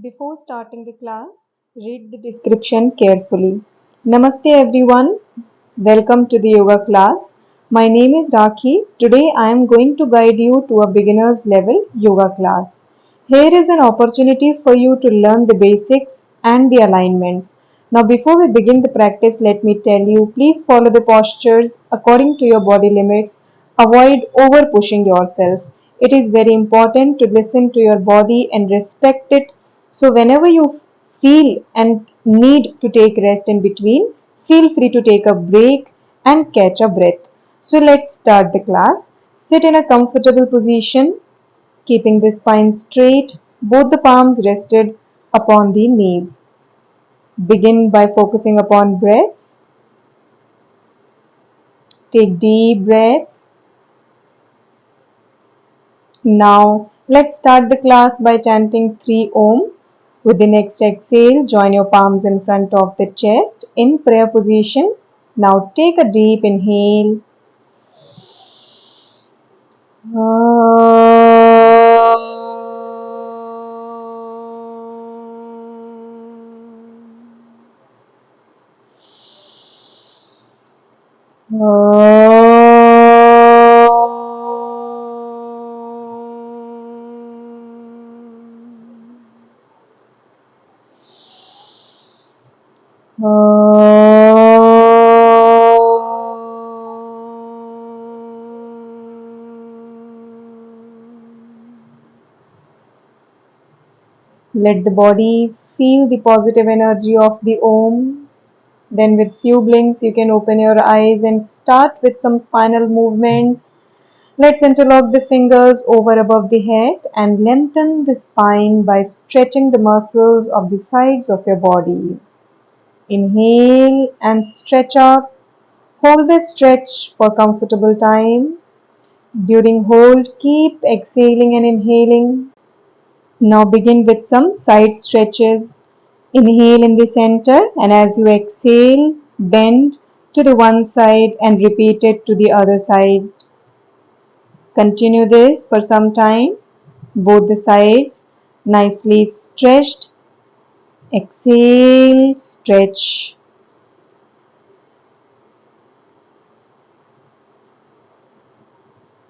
Before starting the class, read the description carefully. Namaste everyone. Welcome to the yoga class. My name is Rakhi. Today I am going to guide you to a beginner's level yoga class. Here is an opportunity for you to learn the basics and the alignments. Now before we begin the practice, let me tell you, please follow the postures according to your body limits. Avoid over pushing yourself. It is very important to listen to your body and respect it, so whenever you feel and need to take rest in between, feel free to take a break and catch a breath. So let's start the class. Sit in a comfortable position, keeping the spine straight, both the palms rested upon the knees. Begin by focusing upon breaths. Take deep breaths. Now let's start the class by chanting 3 Om. With the next exhale, join your palms in front of the chest in prayer position. Now take a deep inhale. Let the body feel the positive energy of the Om. Then with few blinks you can open your eyes and start with some spinal movements. Let's interlock the fingers over above the head and lengthen the spine by stretching the muscles of the sides of your body. Inhale and stretch up. Hold the stretch for comfortable time. During hold, keep exhaling and inhaling. Now begin with some side stretches. Inhale in the center, and as you exhale, bend to the one side and repeat it to the other side. Continue this for some time. Both the sides nicely stretched. Exhale, stretch.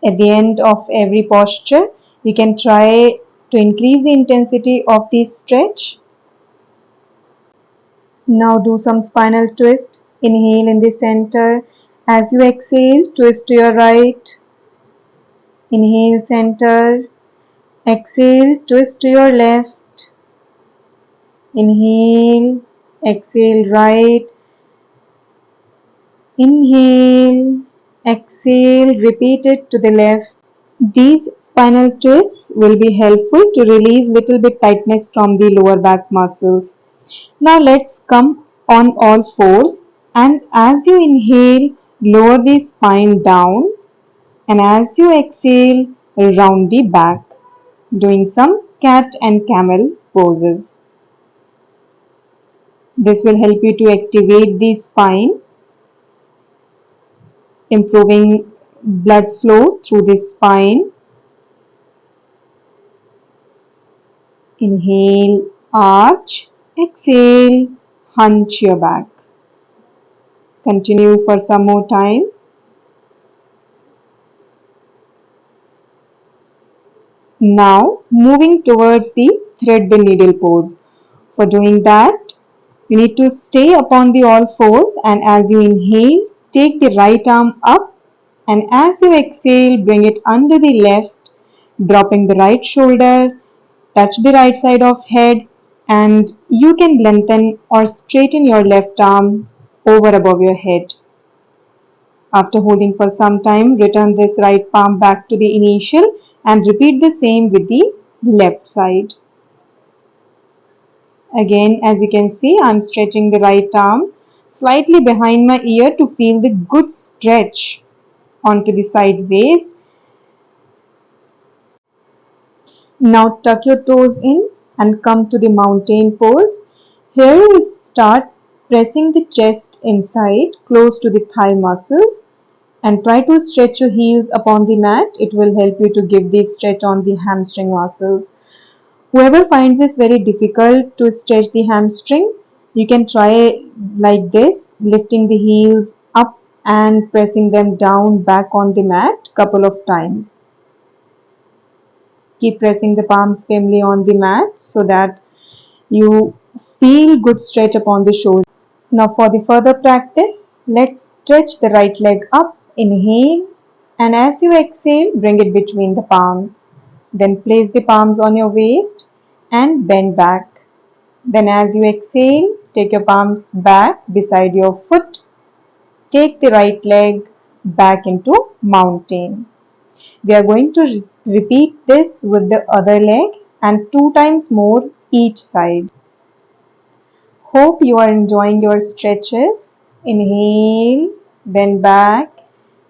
At the end of every posture, you can try to increase the intensity of the stretch. Now do some spinal twist. Inhale in the center. As you exhale, twist to your right. Inhale center. Exhale, twist to your left. Inhale, exhale right. Inhale, exhale, repeat it to the left. These spinal twists will be helpful to release little bit tightness from the lower back muscles. Now let's come on all fours, and as you inhale, lower the spine down, and as you exhale, round the back, doing some cat and camel poses. This will help you to activate the spine, improving blood flow through the spine. Inhale, arch, exhale, hunch your back. Continue for some more time. Now moving towards the thread the needle pose. For doing that, you need to stay upon the all fours, and as you inhale, take the right arm up, and as you exhale, bring it under the left, dropping the right shoulder, touch the right side of head, and you can lengthen or straighten your left arm over above your head. After holding for some time, return this right palm back to the initial and repeat the same with the left side. Again, as you can see, I am stretching the right arm slightly behind my ear to feel the good stretch onto the sideways. Now tuck your toes in and come to the mountain pose. Here you start pressing the chest inside close to the thigh muscles, and try to stretch your heels upon the mat. It will help you to give the stretch on the hamstring muscles. Whoever finds this very difficult to stretch the hamstring, you can try like this, lifting the heels up and pressing them down back on the mat couple of times. Keep pressing the palms firmly on the mat so that you feel good stretch upon the shoulder. Now for the further practice, let's stretch the right leg up. Inhale, and as you exhale, bring it between the palms. Then place the palms on your waist and bend back. Then as you exhale, take your palms back beside your foot. Take the right leg back into mountain. We are going to repeat this with the other leg and 2 times more each side. Hope you are enjoying your stretches. Inhale, bend back,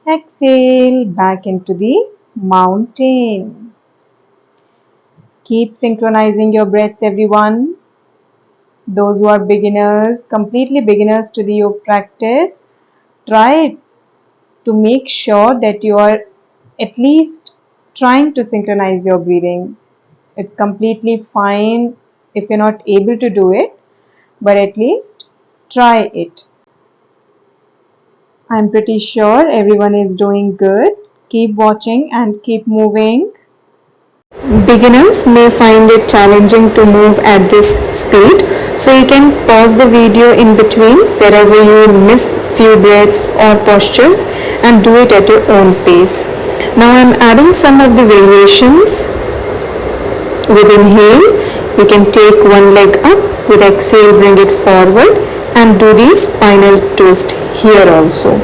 exhale, back into the mountain. Keep synchronizing your breaths, everyone. Those who are beginners, completely beginners to the yoga practice, try to make sure that you are at least trying to synchronize your breathings. It's completely fine if you're not able to do it, but at least try it. I'm pretty sure everyone is doing good. Keep watching and keep moving. Beginners may find it challenging to move at this speed, so you can pause the video in between wherever you miss few breaths or postures and do it at your own pace. Now I'm adding some of the variations. With inhale, you can take one leg up, with exhale bring it forward and do the spinal twist here also.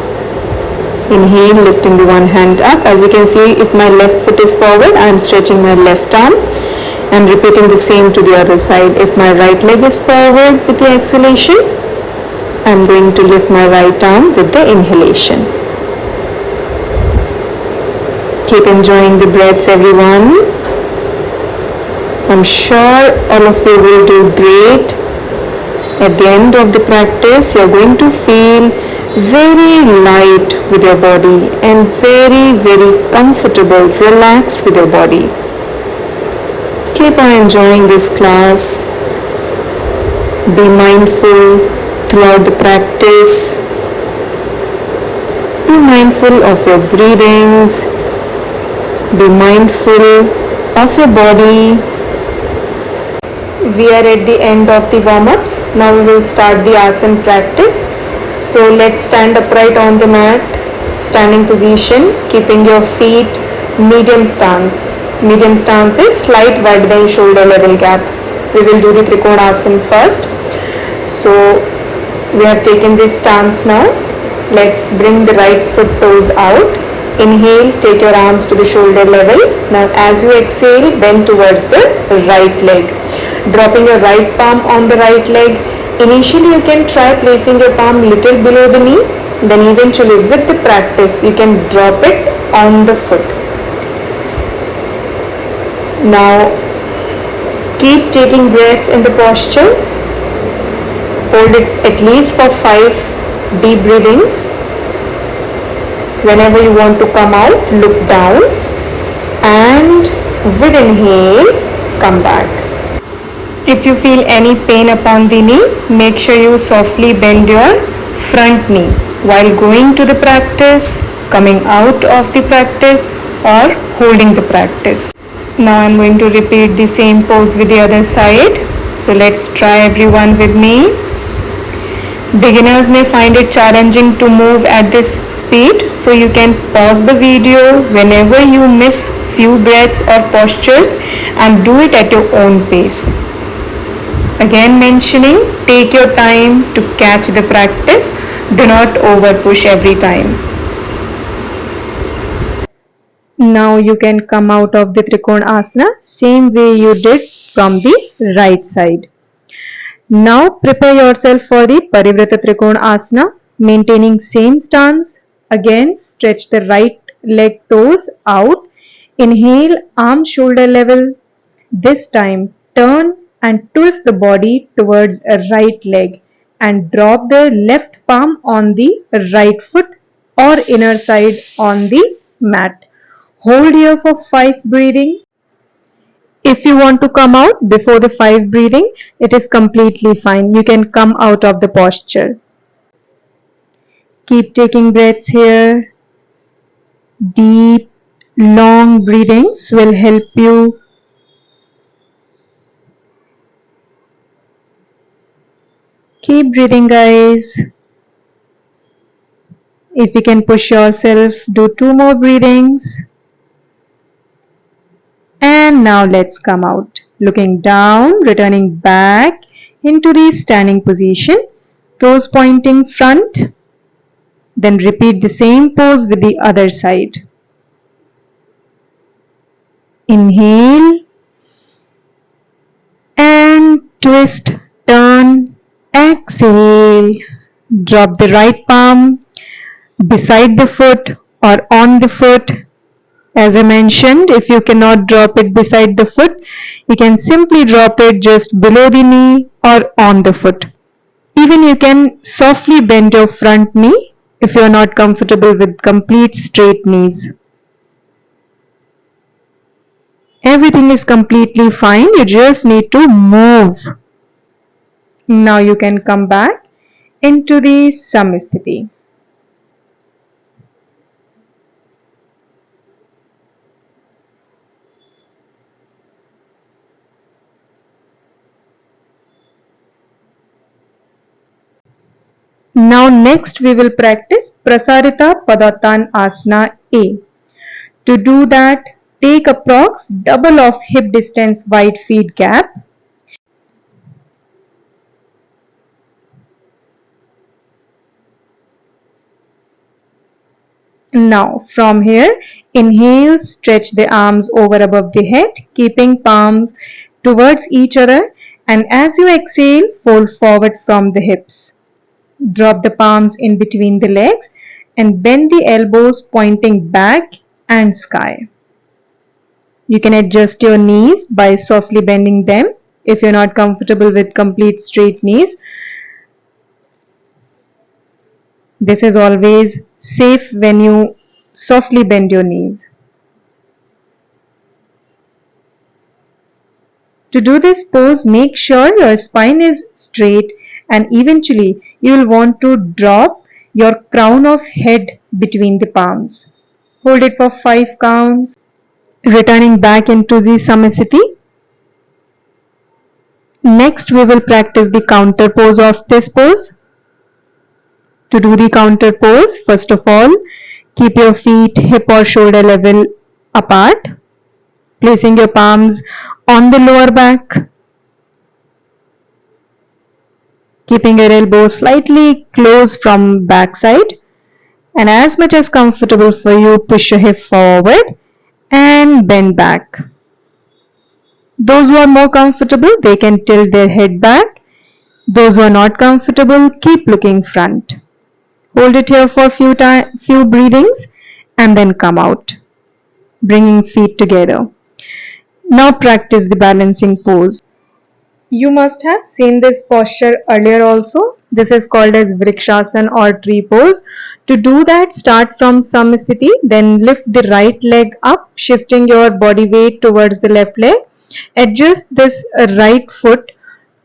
Inhale, lifting the one hand up. As you can see, if my left foot is forward, I am stretching my left arm and repeating the same to the other side. If my right leg is forward with the exhalation, I am going to lift my right arm with the inhalation. Keep enjoying the breaths, everyone. I'm sure all of you will do great. At the end of the practice, you're going to feel very light with your body and very, very comfortable, relaxed with your body. Keep on enjoying this class. Be mindful throughout the practice. Be mindful of your breathings. Be mindful of your body. We are at the end of the warm-ups. Now we will start the asana practice. So let's stand upright on the mat, standing position, keeping your feet medium stance. Medium stance is slight wider than shoulder level gap. We will do the Trikonasana first. So we have taken this stance now. Let's bring the right foot toes out. Inhale, take your arms to the shoulder level. Now as you exhale, bend towards the right leg. Dropping your right palm on the right leg. Initially you can try placing your palm little below the knee. Then eventually with the practice you can drop it on the foot. Now keep taking breaths in the posture. Hold it at least for 5 deep breathings. Whenever you want to come out, look down and with inhale, come back. If you feel any pain upon the knee, make sure you softly bend your front knee while going to the practice, coming out of the practice or holding the practice. Now I'm going to repeat the same pose with the other side. So let's try everyone with me. Beginners may find it challenging to move at this speed, so you can pause the video whenever you miss few breaths or postures and do it at your own pace. Again mentioning, take your time to catch the practice. Do not over push every time. Now you can come out of the Trikonasana same way you did from the right side. Now prepare yourself for the Parivrata Trikonasana, maintaining same stance. Again, stretch the right leg toes out. Inhale, arm shoulder level. This time, turn and twist the body towards a right leg and drop the left palm on the right foot or inner side on the mat. Hold here for 5 breathing. If you want to come out before the 5 breathing, it is completely fine. You can come out of the posture. Keep taking breaths here. Deep, long breathings will help you. Keep breathing, guys. If you can push yourself, do 2 more breathings. And now let's come out. Looking down, returning back into the standing position. Toes pointing front. Then repeat the same pose with the other side. Inhale and twist, turn, exhale. Drop the right palm beside the foot or on the foot. As I mentioned, if you cannot drop it beside the foot, you can simply drop it just below the knee or on the foot. Even you can softly bend your front knee if you are not comfortable with complete straight knees. Everything is completely fine, you just need to move. Now you can come back into the Samsthiti. Now next we will practice Prasarita Padatan Asana A. To do that, take approx double of hip distance wide feet gap. Now from here, inhale, stretch the arms over above the head, keeping palms towards each other, and as you exhale, fold forward from the hips. Drop the palms in between the legs and bend the elbows pointing back and sky. You can adjust your knees by softly bending them if you're not comfortable with complete straight knees. This is always safe when you softly bend your knees. To do this pose, make sure your spine is straight and eventually you will want to drop your crown of head between the palms. Hold it for 5 counts, returning back into the Samsthiti. Next, we will practice the counter pose of this pose. To do the counter pose, first of all, keep your feet hip or shoulder level apart, placing your palms on the lower back, keeping your elbows slightly closed from backside, and as much as comfortable for you, push your hip forward and bend back. Those who are more comfortable, they can tilt their head back. Those who are not comfortable, keep looking front. Hold it here for few breathings and then come out, bringing feet together. Now practice the balancing pose. You must have seen this posture earlier also. This is called as Vrikshasana or tree pose. To do that, start from Samsthiti, then lift the right leg up, shifting your body weight towards the left leg. Adjust this right foot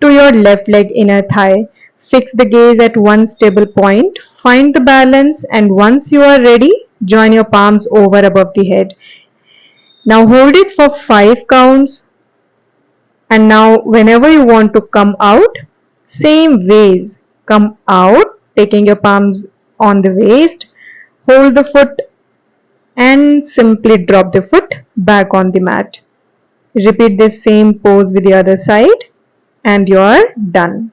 to your left leg inner thigh. Fix the gaze at one stable point. Find the balance, and once you are ready, join your palms over above the head. Now hold it for 5 counts. And now whenever you want to come out, same ways, come out, taking your palms on the waist, hold the foot and simply drop the foot back on the mat. Repeat this same pose with the other side and you are done.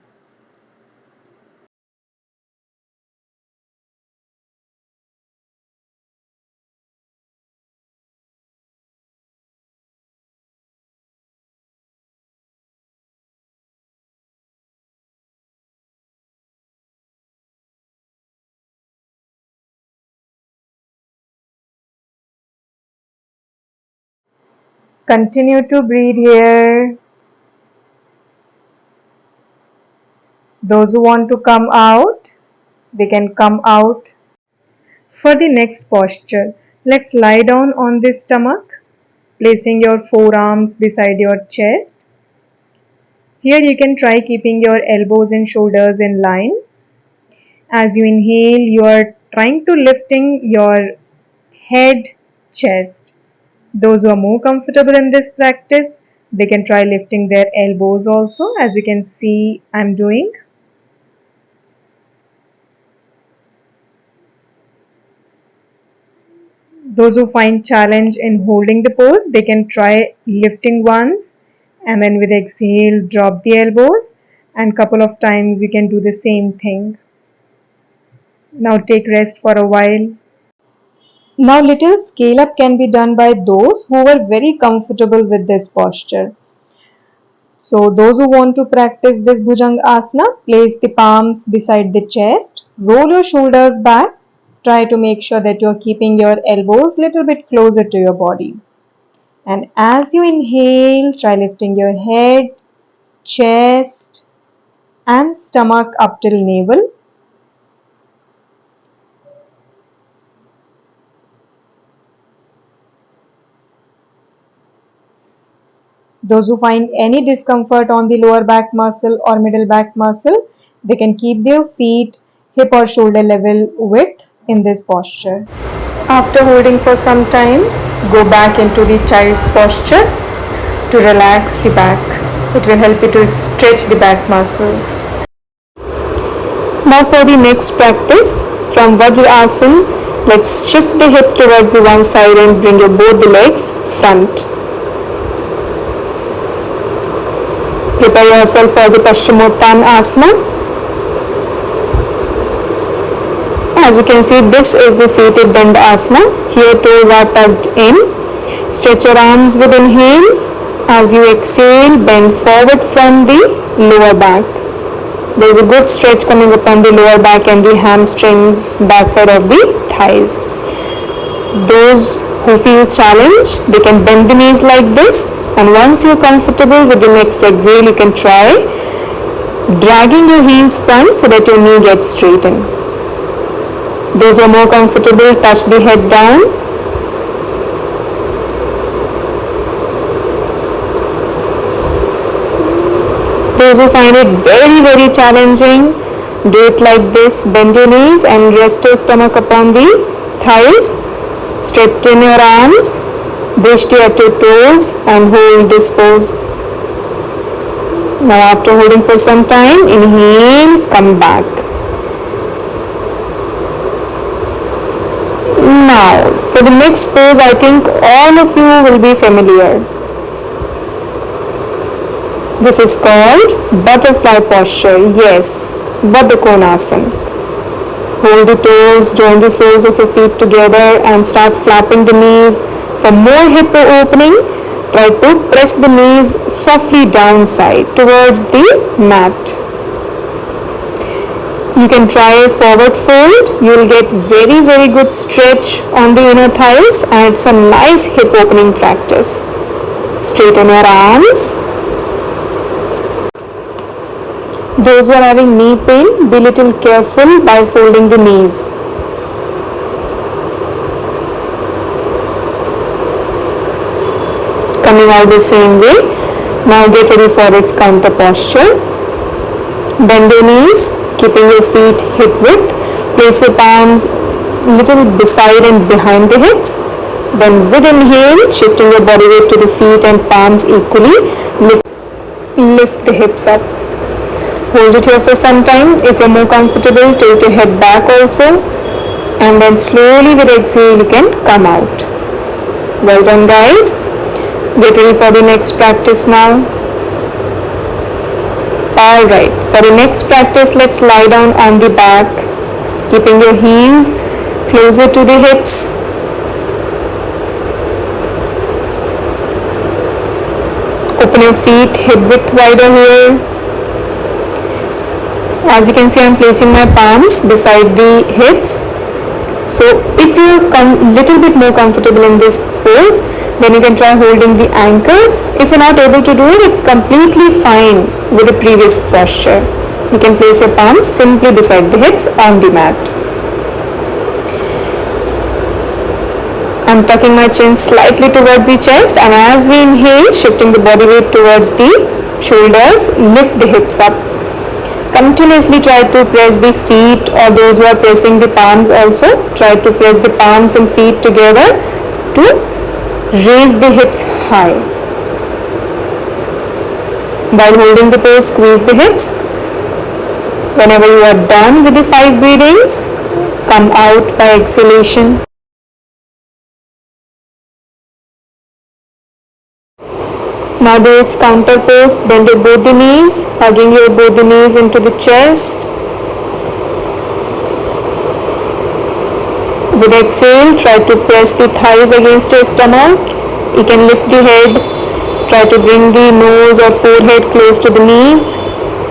Continue to breathe here. Those who want to come out, they can come out. For the next posture, let's lie down on the stomach. placing your forearms beside your chest. Here you can try keeping your elbows and shoulders in line. As you inhale, you are trying to lifting your head, chest. Those who are more comfortable in this practice, they can try lifting their elbows also, as you can see I'm doing. Those who find challenge in holding the pose, they can try lifting once and then with exhale drop the elbows, and couple of times you can do the same thing. Now take rest for a while. Now little scale up can be done by those who are very comfortable with this posture. So those who want to practice this Bhujanga Asana, place the palms beside the chest, roll your shoulders back, try to make sure that you're keeping your elbows little bit closer to your body. And as you inhale, try lifting your head, chest and stomach up till navel. Those who find any discomfort on the lower back muscle or middle back muscle, they can keep their feet hip or shoulder level width in this posture. After holding for some time, go back into the child's posture to relax the back. It will help you to stretch the back muscles. Now for the next practice, from Vajrasana, let's shift the hips towards the one side and bring your both the legs front. Prepare yourself for the Paschimottanasana Asana. As you can see, this is the seated Danda Asana. Here toes are tucked in. Stretch your arms with inhale. As you exhale, bend forward from the lower back. There is a good stretch coming upon the lower back and the hamstrings, backside of the thighs. Those who feel challenged, they can bend the knees like this. And once you're comfortable with the next exhale, you can try dragging your heels front so that your knee gets straightened. Those who are more comfortable, touch the head down. Those who find it very challenging, do it like this. Bend your knees and rest your stomach upon the thighs. Straighten your arms. Drishti at your toes and hold this pose. Now after holding for some time, inhale, come back. Now for the next pose, I think all of you will be familiar. This is called butterfly posture. Yes, Baddha Konasana. Hold the toes, join the soles of your feet together and start flapping the knees. For more hip opening, try to press the knees softly downside towards the mat. You can try forward fold. You will get very good stretch on the inner thighs and it's a nice hip opening practice. Straighten your arms. Those who are having knee pain, be little careful by folding the knees. Coming out the same way. Now get ready for its counter posture. Bend your knees, keeping your feet hip width. Place your palms little beside and behind the hips. Then with inhale, shifting your body weight to the feet and palms equally. Lift the hips up. Hold it here for some time. If you're more comfortable, tilt your head back also. And then slowly with exhale, you can come out. Well done, guys. Get ready for the next practice now. Alright, for the next practice, let's lie down on the back, keeping your heels closer to the hips. Open your feet hip width wider here. As you can see, I'm placing my palms beside the hips. So if you're little bit more comfortable in this pose, then you can try holding the ankles. If you're not able to do it, it's completely fine with the previous posture. You can place your palms simply beside the hips on the mat. I'm tucking my chin slightly towards the chest, and as we inhale, shifting the body weight towards the shoulders, lift the hips up. Continuously try to press the feet, or those who are pressing the palms also, try to press the palms and feet together to raise the hips high. While holding the pose, squeeze the hips. Whenever you are done with the 5 breathings, come out by exhalation. Now do its counter pose. Bend your both the knees, hugging your both the knees into the chest. With exhale, try to press the thighs against your stomach. You can lift the head. Try to bring the nose or forehead close to the knees.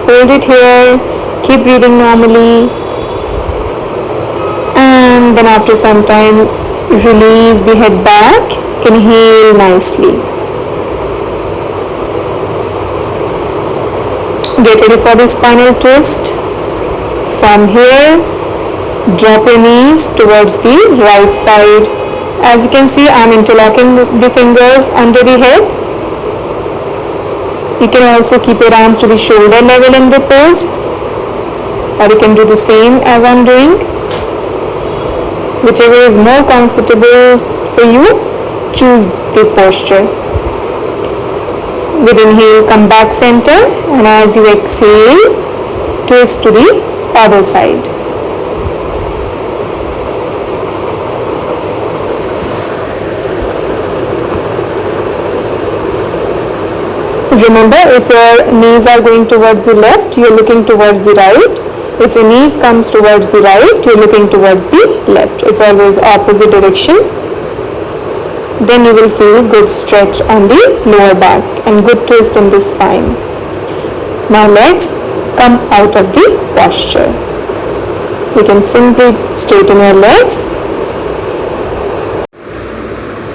Hold it here. Keep breathing normally. And then after some time, release the head back. Inhale nicely. Get ready for the spinal twist. From here, drop your knees towards the right side. As you can see, I am interlocking the fingers under the head. You can also keep your arms to the shoulder level in the pose, or you can do the same as I am doing. Whichever is more comfortable for you, choose the posture. With inhale, come back center, and as you exhale, twist to the other side. Remember, if your knees are going towards the left, you are looking towards the right. If your knees comes towards the right, you are looking towards the left. It's always opposite direction. Then you will feel good stretch on the lower back and good twist in the spine. Now let's come out of the posture. You can simply straighten your legs.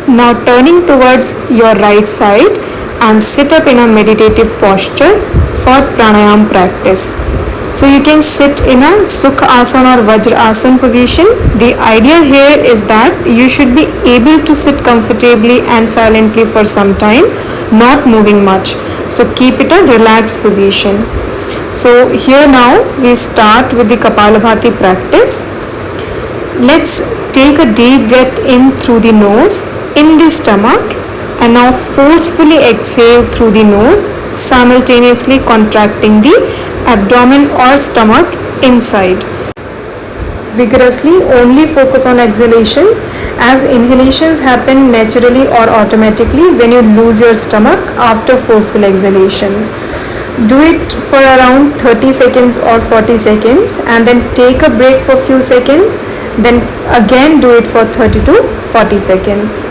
Now turning towards your right side and sit up in a meditative posture for pranayam practice. So you can sit in a Sukha Asana or Vajra Asana position. The idea here is that you should be able to sit comfortably and silently for some time, not moving much. So keep it a relaxed position. So here now we start with the Kapalabhati practice. Let's take a deep breath in through the nose, in the stomach, and now forcefully exhale through the nose, simultaneously contracting the abdomen or stomach inside. Vigorously only focus on exhalations, as inhalations happen naturally or automatically when you lose your stomach after forceful exhalations. Do it for around 30 seconds or 40 seconds and then take a break for few seconds, then again do it for 30 to 40 seconds.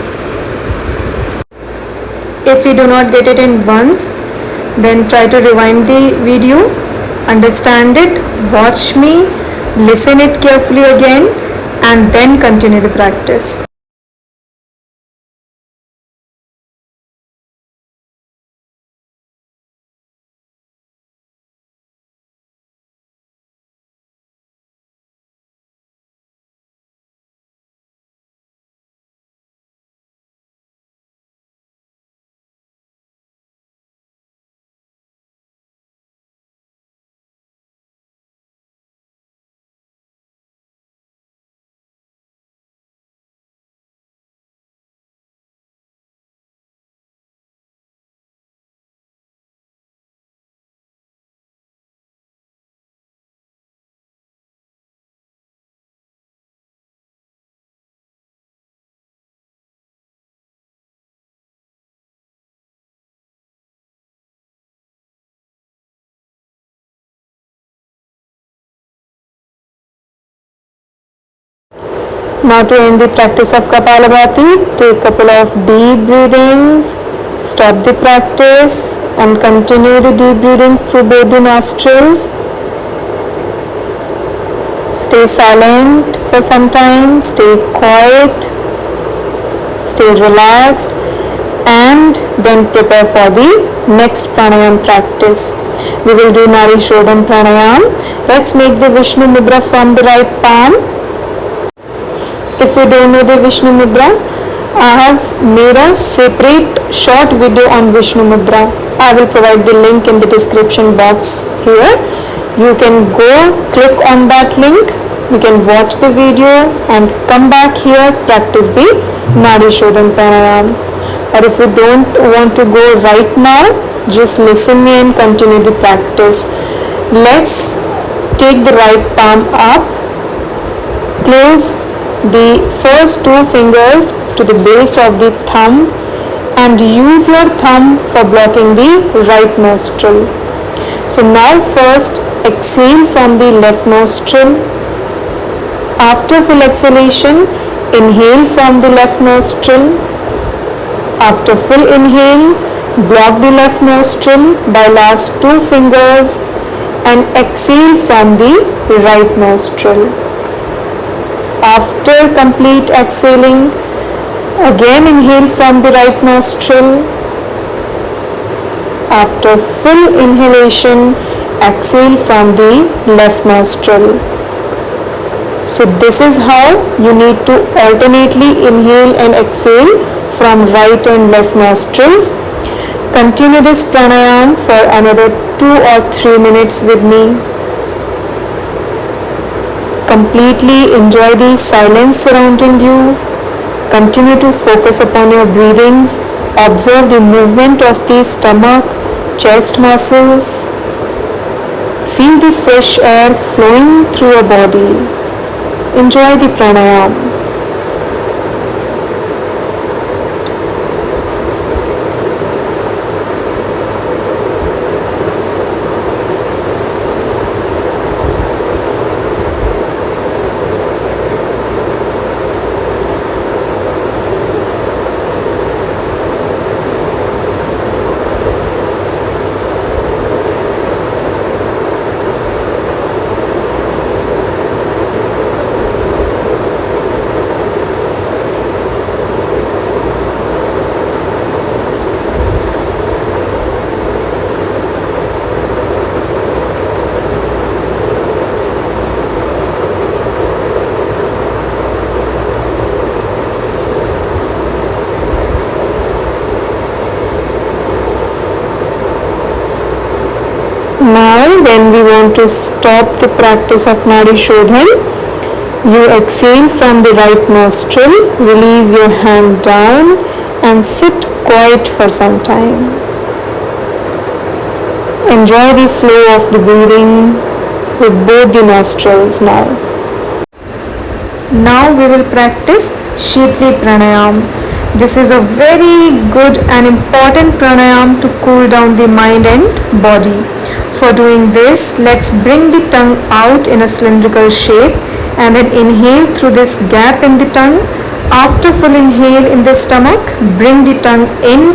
If you do not get it in once, then try to rewind the video, understand it, watch me, listen it carefully again, and then continue the practice. Now to end the practice of Kapalabhati, take a couple of deep breathings, stop the practice and continue the deep breathings through both the nostrils. Stay silent for some time, stay quiet, stay relaxed, and then prepare for the next pranayam practice. We will do Nari Shodham pranayam. Let's make the Vishnu Mudra from the right palm. If you don't know the Vishnu Mudra, I have made a separate short video on Vishnu Mudra. I will provide the link in the description box here. You can go click on that link. You can watch the video and come back here, practice the Nadi Shodhan Pranayam. Or if you don't want to go right now, just listen me and continue the practice. Let's take the right palm up, close the first two fingers to the base of the thumb and use your thumb for blocking the right nostril. So now first exhale from the left nostril. After full exhalation, inhale from the left nostril. After full inhale, block the left nostril by last two fingers and exhale from the right nostril. After complete exhaling, again inhale from the right nostril. After full inhalation, exhale from the left nostril. So this is how you need to alternately inhale and exhale from right and left nostrils. Continue this pranayam for another 2 or 3 minutes with me. Completely enjoy the silence surrounding you. Continue to focus upon your breathings. Observe the movement of the stomach, chest muscles. Feel the fresh air flowing through your body. Enjoy the pranayam. Now when we want to stop the practice of Nadi Shodhan, you exhale from the right nostril, release your hand down and sit quiet for some time. Enjoy the flow of the breathing with both the nostrils now. Now we will practice Shitli Pranayam. This is a very good and important pranayam to cool down the mind and body. For doing this, let's bring the tongue out in a cylindrical shape and then inhale through this gap in the tongue. After full inhale in the stomach, bring the tongue in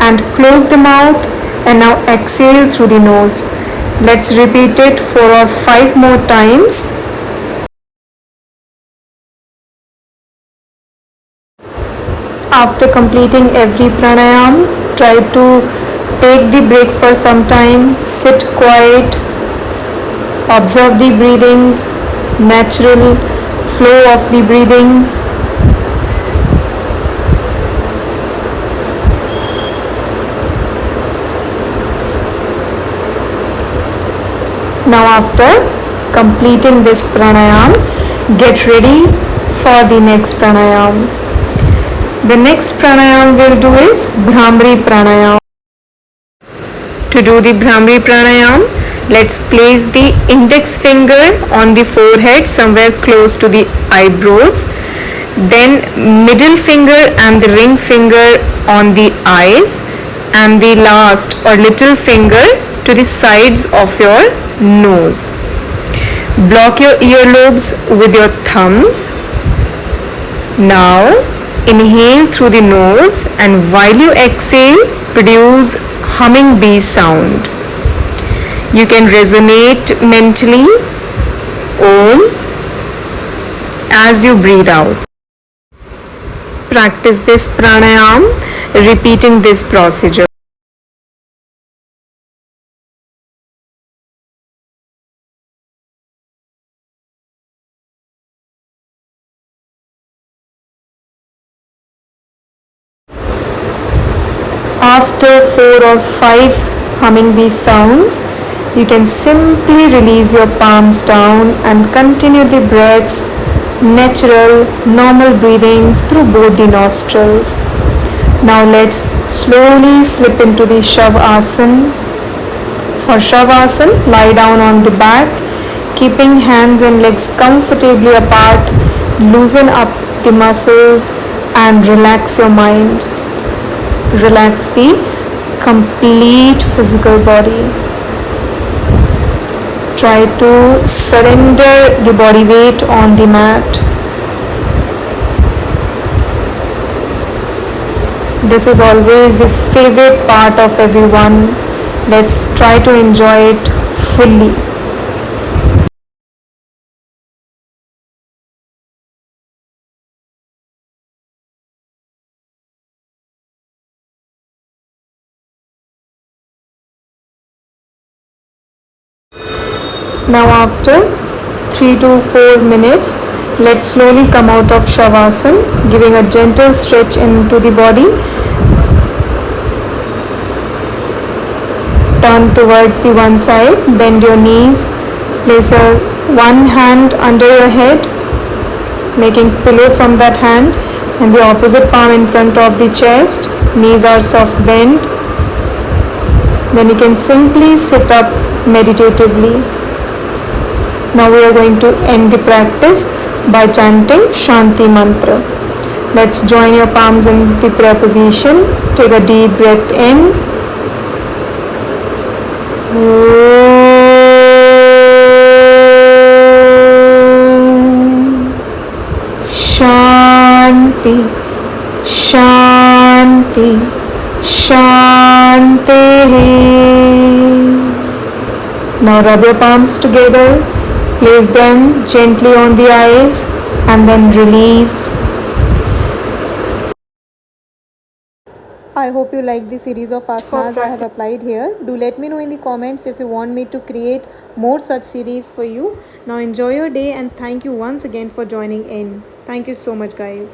and close the mouth, and now exhale through the nose. Let's repeat it 4 or 5 more times. After completing every pranayam, try to take the break for some time, sit quiet, observe the breathings, natural flow of the breathings. Now after completing this pranayam, get ready for the next pranayam. The next pranayam we'll do is Bhramari Pranayam. To do the Bhramari Pranayam, let's place the index finger on the forehead somewhere close to the eyebrows, then middle finger and the ring finger on the eyes, and the last or little finger to the sides of your nose. Block your earlobes with your thumbs. Now inhale through the nose, and while you exhale, produce humming bee sound. You can resonate mentally Om as you breathe out. Practice this pranayam, repeating this procedure. After 4 or 5 humming these sounds, you can simply release your palms down and continue the breaths, natural, normal breathings through both the nostrils. Now let's slowly slip into the Shavasana. For Shavasana, lie down on the back, keeping hands and legs comfortably apart. Loosen up the muscles and relax your mind. Relax the complete physical body. Try to surrender the body weight on the mat. This is always the favorite part of everyone. Let's try to enjoy it fully. Now after 3 to 4 minutes, let's slowly come out of Shavasana, giving a gentle stretch into the body. Turn towards the one side, bend your knees, place your one hand under your head, making pillow from that hand, and the opposite palm in front of the chest. Knees are soft bent. Then you can simply sit up meditatively. Now we are going to end the practice by chanting Shanti Mantra. Let's join your palms in the prayer position. Take a deep breath in. Shanti, Shanti, Shanti. Now rub your palms together, place them gently on the eyes and then release. I hope you like the series of asanas I have applied here. Do let me know in the comments if you want me to create more such series for you. Now enjoy your day and thank you once again for joining in. Thank you so much, guys.